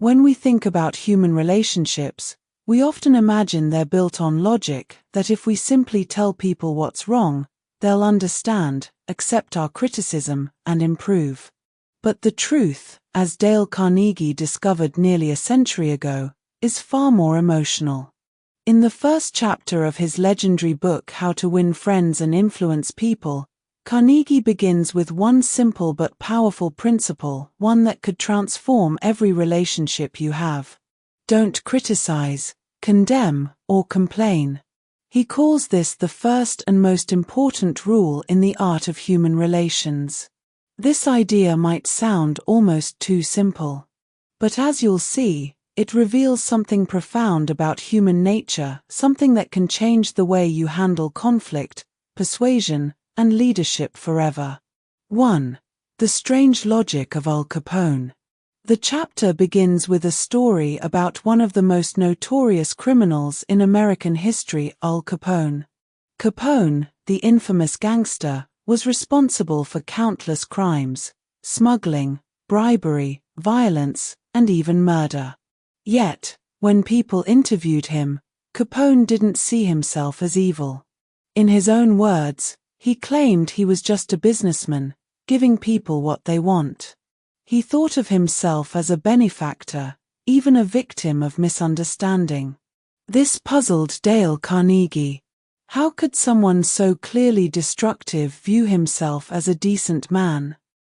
When we think about human relationships, we often imagine they're built on logic, that if we simply tell people what's wrong, they'll understand, accept our criticism, and improve. But the truth, as Dale Carnegie discovered nearly a century ago, is far more emotional. In the first chapter of his legendary book How to Win Friends and Influence People, Carnegie begins with one simple but powerful principle, one that could transform every relationship you have. Don't criticize, condemn, or complain. He calls this the first and most important rule in the art of human relations. This idea might sound almost too simple. But as you'll see, it reveals something profound about human nature, something that can change the way you handle conflict, persuasion, and leadership forever. 1. The strange logic of Al Capone. The chapter begins with a story about one of the most notorious criminals in American history, Al Capone. Capone, the infamous gangster, was responsible for countless crimes: smuggling, bribery, violence, and even murder. Yet, when people interviewed him, Capone didn't see himself as evil. In his own words, he claimed he was just a businessman, giving people what they want. He thought of himself as a benefactor, even a victim of misunderstanding. This puzzled Dale Carnegie. How could someone so clearly destructive view himself as a decent man?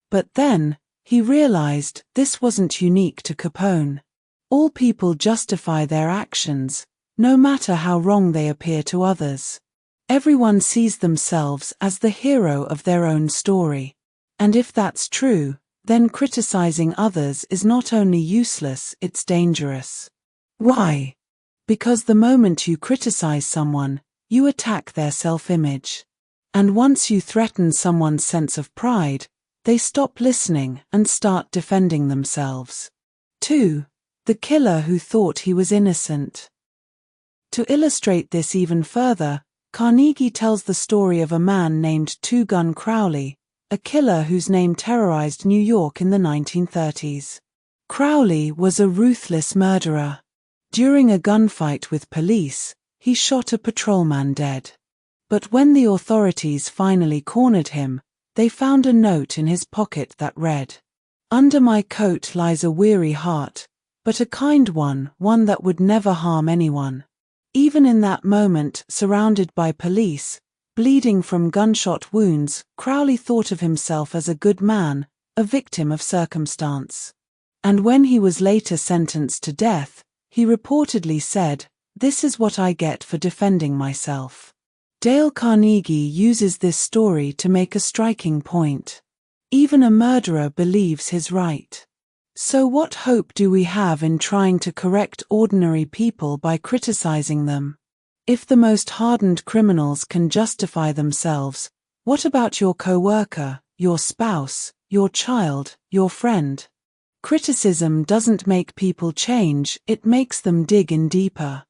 But then, he realized this wasn't unique to Capone. All people justify their actions, no matter how wrong they appear to others. Everyone sees themselves as the hero of their own story. And if that's true, then criticizing others is not only useless, it's dangerous. Why? Because the moment you criticize someone, you attack their self-image. And once you threaten someone's sense of pride, they stop listening and start defending themselves. 2. The killer who thought he was innocent. To illustrate this even further, Carnegie tells the story of a man named Two Gun Crowley, a killer whose name terrorized New York in the 1930s. Crowley was a ruthless murderer. During a gunfight with police, he shot a patrolman dead. But when the authorities finally cornered him, they found a note in his pocket that read, "Under my coat lies a weary heart, but a kind one, one that would never harm anyone." Even in that moment, surrounded by police, bleeding from gunshot wounds, Crowley thought of himself as a good man, a victim of circumstance. And when he was later sentenced to death, he reportedly said, "This is what I get for defending myself." Dale Carnegie uses this story to make a striking point. Even a murderer believes he's right. So what hope do we have in trying to correct ordinary people by criticizing them? If the most hardened criminals can justify themselves, what about your coworker, your spouse, your child, your friend? Criticism doesn't make people change, it makes them dig in deeper.